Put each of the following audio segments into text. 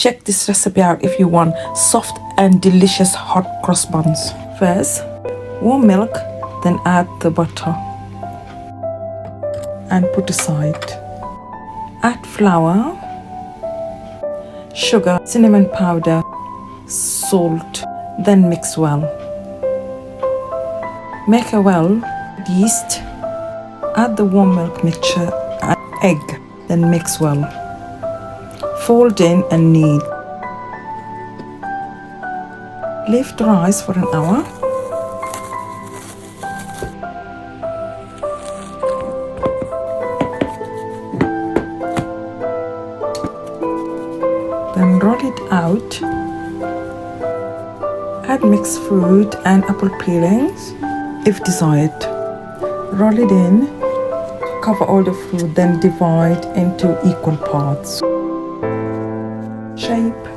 Check this recipe out if you want soft and delicious hot cross buns. First, warm milk, then add the butter and put aside. Add flour, sugar, cinnamon powder, salt, then mix well. Make a well, yeast, add the warm milk mixture and egg, then mix well. Fold in and knead. Leave to rise for an hour. Then roll it out. Add mixed fruit and apple peelings if desired. Roll it in, cover all the fruit, then divide into equal parts. Shape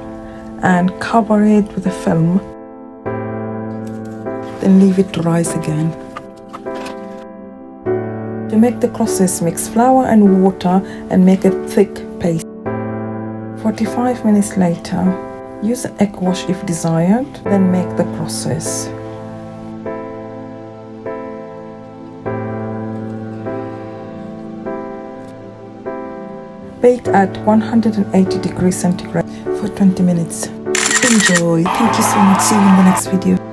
and cover it with a film. Then leave it to rise again. To make the crosses, mix flour and water and make a thick paste. 45 minutes later, use an egg wash if desired, then make the crosses. Bake at 180 degrees centigrade for 20 minutes. Enjoy. Thank you so much. See you in the next video.